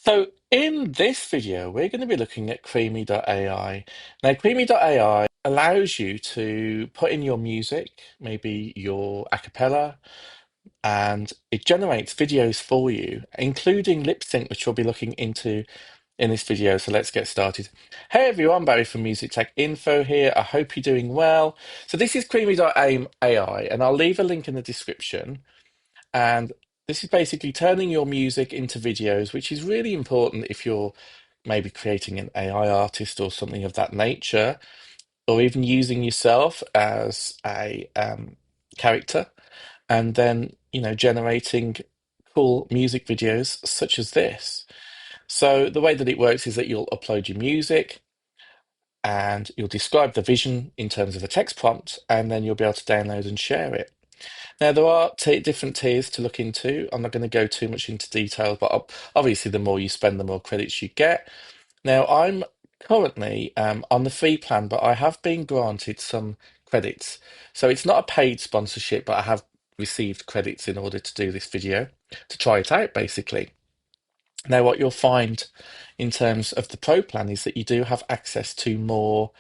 So in this video, we're going to be looking at Cremi.ai. Now, Cremi.ai allows you to put in your music, maybe your a cappella, and it generates videos for you, including lip sync, which we'll be looking into in this video. So let's get started. Hey everyone, Barry from Music Tech Info here. I hope you're doing well. So this is Cremi.ai, and I'll leave a link in the description. And this is basically turning your music into videos, which is really important if you're maybe creating an AI artist or something of that nature, or even using yourself as a character, and then, generating cool music videos such as this. So the way that it works is that you'll upload your music and you'll describe the vision in terms of a text prompt, and then you'll be able to download and share it. Now, there are different tiers to look into. I'm not going to go too much into detail, but obviously, the more you spend, the more credits you get. Now, I'm currently on the free plan, but I have been granted some credits. So it's not a paid sponsorship, but I have received credits in order to do this video, to try it out, basically. Now, what you'll find in terms of the pro plan is that you do have access to more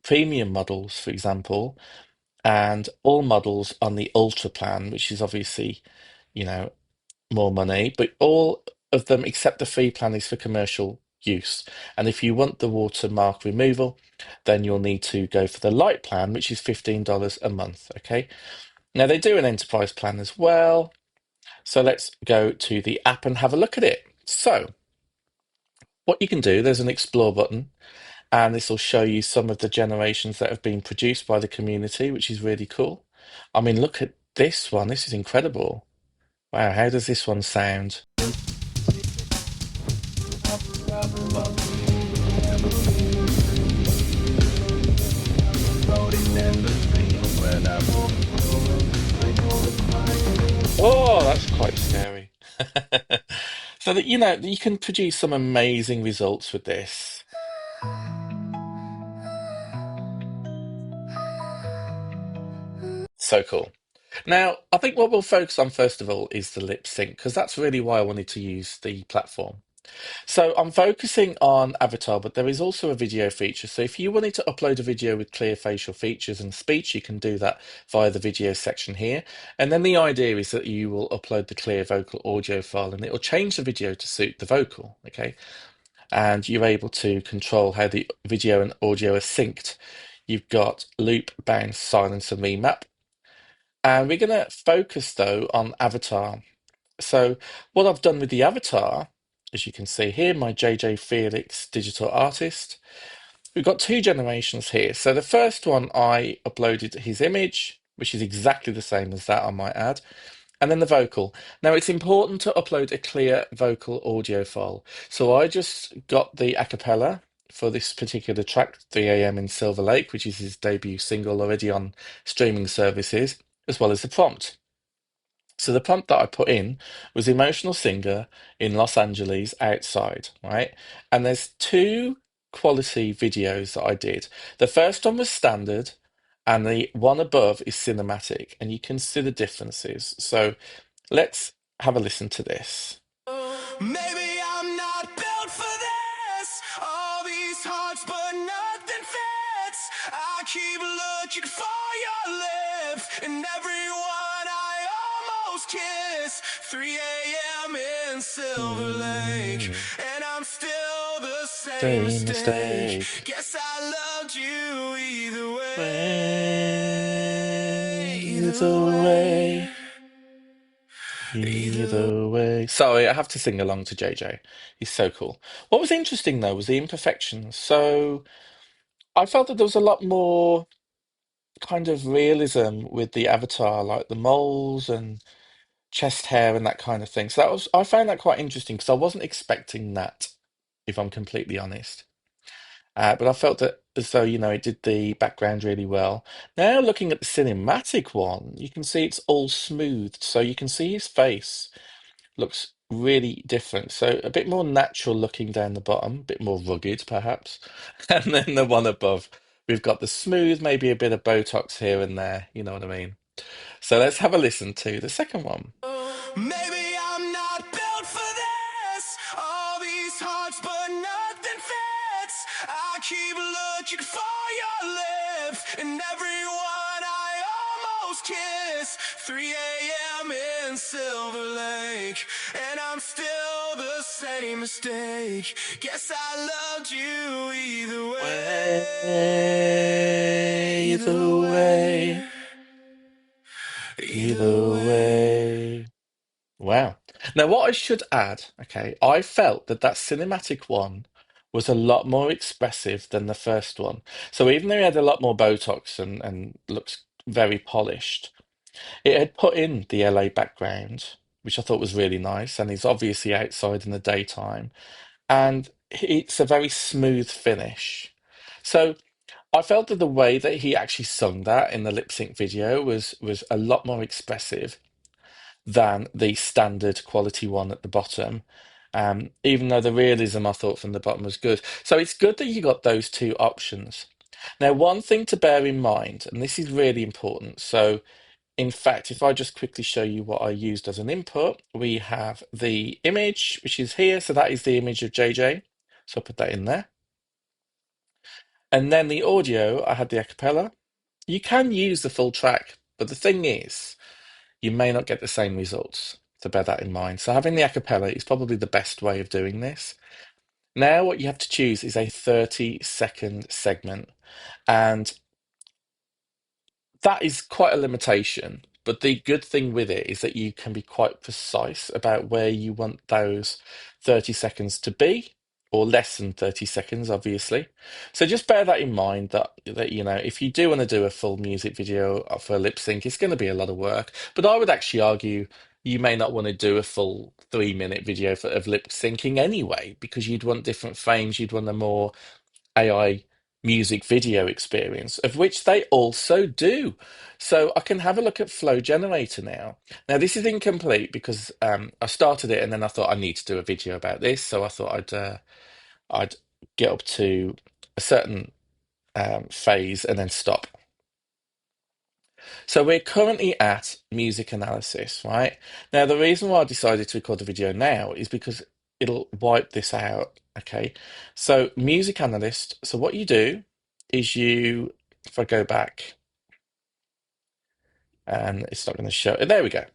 premium models, for example, and all models on the Ultra plan, which is obviously, you know, more money, but all of them except the free plan is for commercial use. And if you want the watermark removal, then you'll need to go for the light plan, which is $15 a month. Okay. Now they do an enterprise plan as well. So let's go to the app and have a look at it. So what you can do, there's an explore button, and this will show you some of the generations that have been produced by the community, which is really cool. I mean, look at this one. This is incredible. Wow, how does this one sound? Oh, that's quite scary. So that you can produce some amazing results with this. So cool. Now, I think what we'll focus on first of all is the lip sync, because that's really why I wanted to use the platform. So I'm focusing on avatar, but there is also a video feature. So if you wanted to upload a video with clear facial features and speech, you can do that via the video section here. And then the idea is that you will upload the clear vocal audio file and it will change the video to suit the vocal. Okay. And you're able to control how the video and audio are synced. You've got loop, bounce, silence, and remap. And we're going to focus though on avatar. So what I've done with the avatar, as you can see here, my JJ Felix digital artist, we've got two generations here. So the first one, I uploaded his image, which is exactly the same as that, I might add, and then the vocal. Now it's important to upload a clear vocal audio file. So I just got the a cappella for this particular track, 3 a.m. in Silver Lake, which is his debut single already on streaming services, as well as the prompt. So the prompt that I put in was emotional singer in Los Angeles outside, right? And there's two quality videos that I did. The first one was standard, and the one above is cinematic, and you can see the differences. So let's have a listen to this. Maybe I'm not built for this. All these hearts, but nothing fits. I keep looking for your lips, and everyone I almost kiss. 3 a.m. in Silver Lake, and I'm still the same mistake. Guess I loved you either way. Either way. Either way. Sorry, I have to sing along to JJ. He's so cool. What was interesting though was the imperfections. So I felt that there was a lot more kind of realism with the avatar, like the moles and chest hair and that kind of thing. So I found that quite interesting because I wasn't expecting that, if I'm completely honest. But I felt that as though, it did the background really well. Now looking at the cinematic one, you can see it's all smoothed. So you can see his face looks really different. So a bit more natural looking down the bottom, a bit more rugged perhaps. And then the one above, we've got the smooth, maybe a bit of Botox here and there, you know what I mean? So let's have a listen to the second one. Maybe I'm not built for this. All these these hearts, but nothing fits. I keep looking for your lips, and everyone I almost kiss. 3 a.m. in Silver Lake, and I'm still the same mistake. Guess I loved you either way. Way, Either either way, way. Either either way. way. Wow. Now, what I should add, okay, I felt that that cinematic one was a lot more expressive than the first one. So even though he had a lot more Botox and looks very polished, it had put in the LA background, which I thought was really nice. And he's obviously outside in the daytime. And it's a very smooth finish. So I felt that the way that he actually sung that in the lip sync video was a lot more expressive than the standard quality one at the bottom. Even though the realism I thought from the bottom was good. So it's good that you got those two options. Now, one thing to bear in mind, and this is really important. So, in fact, if I just quickly show you what I used as an input, we have the image, which is here. So that is the image of JJ. So I'll put that in there. And then the audio, I had the acapella. You can use the full track, but the thing is, you may not get the same results. So bear that in mind. So having the acapella is probably the best way of doing this. Now, what you have to choose is a 30-second segment. And that is quite a limitation. But the good thing with it is that you can be quite precise about where you want those 30 seconds to be, or less than 30 seconds, obviously. So just bear that in mind that if you do want to do a full music video for a lip sync, it's going to be a lot of work. But I would actually argue you may not want to do a full 3-minute video of lip syncing anyway, because you'd want different frames, you'd want a more AI music video experience, of which they also do. So I can have a look at Flow Generator now. Now, this is incomplete because I started it and then I thought I need to do a video about this. So I thought I'd get up to a certain phase and then stop. So we're currently at music analysis, right? Now, the reason why I decided to record the video now is because it'll wipe this out, okay? So music analyst, so what you do is if I go back and it's not going to show, there we go.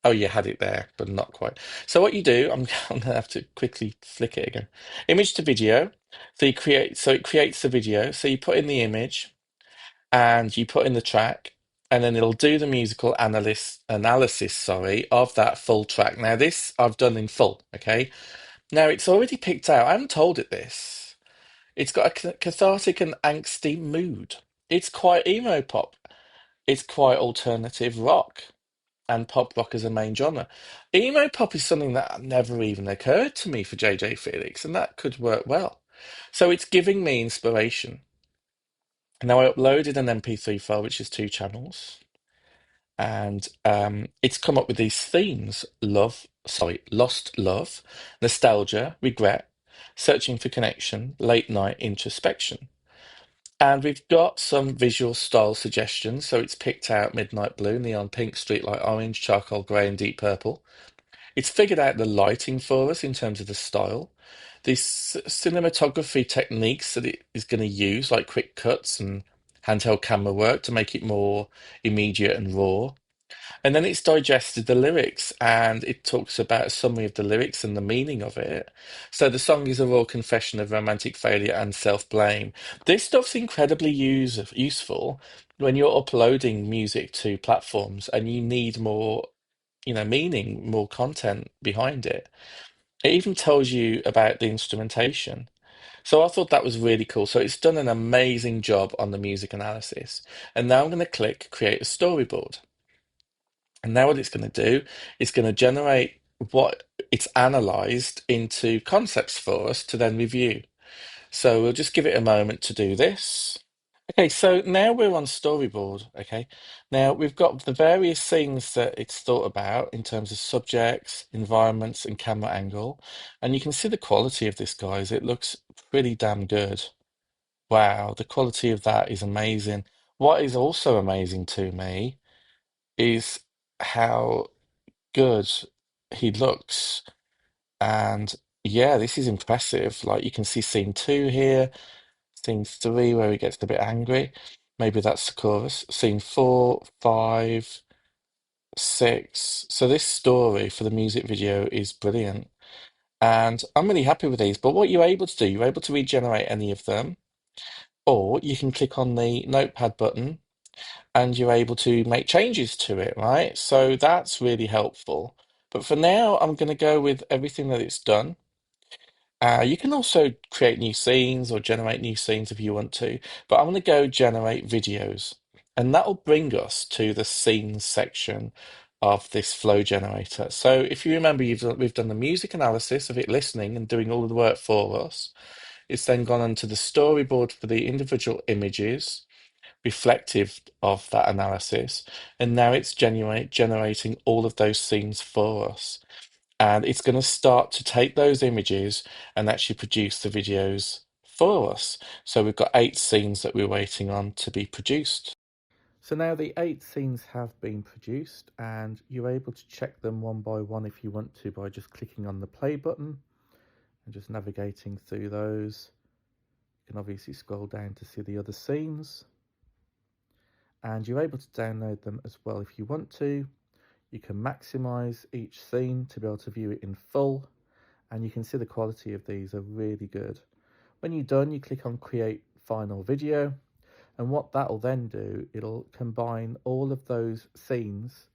Oh, you had it there, but not quite. So what you do, I'm going to have to quickly flick it again. Image to video. So it creates the video. So you put in the image, and you put in the track, and then it'll do the musical analysis, sorry, of that full track. Now, this I've done in full, okay? Now, it's already picked out. I haven't told it this. It's got a cathartic and angsty mood. It's quite emo pop. It's quite alternative rock and pop rock as a main genre. Emo pop is something that never even occurred to me for JJ Felix, and that could work well. So it's giving me inspiration. Now I uploaded an MP3 file, which is 2 channels, and it's come up with these themes: lost love, nostalgia, regret, searching for connection, late night introspection. And we've got some visual style suggestions. So it's picked out midnight blue, neon pink, streetlight orange, charcoal grey, and deep purple. It's figured out the lighting for us in terms of the style, the cinematography techniques that it is going to use, like quick cuts and handheld camera work to make it more immediate and raw. And then it's digested the lyrics and it talks about a summary of the lyrics and the meaning of it. So the song is a raw confession of romantic failure and self-blame. This stuff's incredibly useful when you're uploading music to platforms and you need more meaning, more content behind it. It even tells you about the instrumentation. So I thought that was really cool. So it's done an amazing job on the music analysis. And now I'm going to click create a storyboard. And now what it's going to do, it's going to generate what it's analyzed into concepts for us to then review. So we'll just give it a moment to do this. Okay, so now we're on storyboard. Okay, now we've got the various things that it's thought about in terms of subjects, environments, and camera angle. And you can see the quality of this, guys. It looks pretty damn good. Wow, the quality of that is amazing. What is also amazing to me is how good he looks. And Yeah, this is impressive. Like you can see scene 2 here, scene 3 where he gets a bit angry. Maybe that's the chorus. Scene 4, 5, 6. So this story for the music video is brilliant. And I'm really happy with these. But what you're able to do, you're able to regenerate any of them, or you can click on the notepad button and you're able to make changes to it, right? So that's really helpful. But for now, I'm going to go with everything that it's done. You can also create new scenes or generate new scenes if you want to, but I'm going to go generate videos. And that will bring us to the scenes section of this flow generator. So if you remember, we've done the music analysis of it listening and doing all of the work for us. It's then gone onto the storyboard for the individual images reflective of that analysis, and now it's generating all of those scenes for us. And it's going to start to take those images and actually produce the videos for us. So we've got 8 scenes that we're waiting on to be produced. So now the 8 scenes have been produced, and you're able to check them one by one if you want to by just clicking on the play button and just navigating through those. You can obviously scroll down to see the other scenes, and you're able to download them as well if you want to. You can maximize each scene to be able to view it in full, and you can see the quality of these are really good. When you're done, you click on create final video, and what that'll then do, it'll combine all of those scenes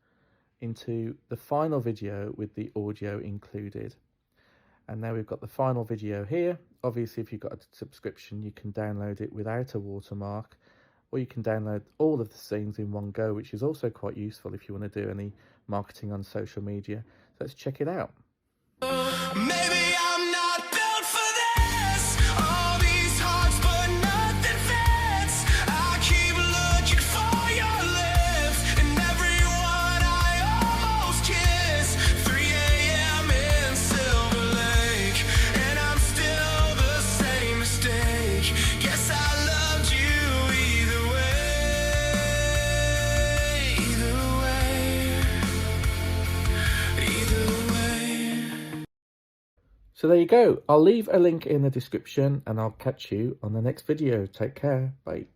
into the final video with the audio included. And now we've got the final video here. Obviously, if you've got a subscription, you can download it without a watermark, or you can download all of the scenes in one go, which is also quite useful if you want to do any marketing on social media. So let's check it out. Maybe I'm not built for this. All these hearts, but nothing fits. I keep looking for your lips, and everyone I almost kiss. 3 a.m. in Silver Lake, and I'm still the same mistake. Guess I loved you either way. Either way. Either way. So there you go. I'll leave a link in the description, and I'll catch you on the next video. Take care. Bye.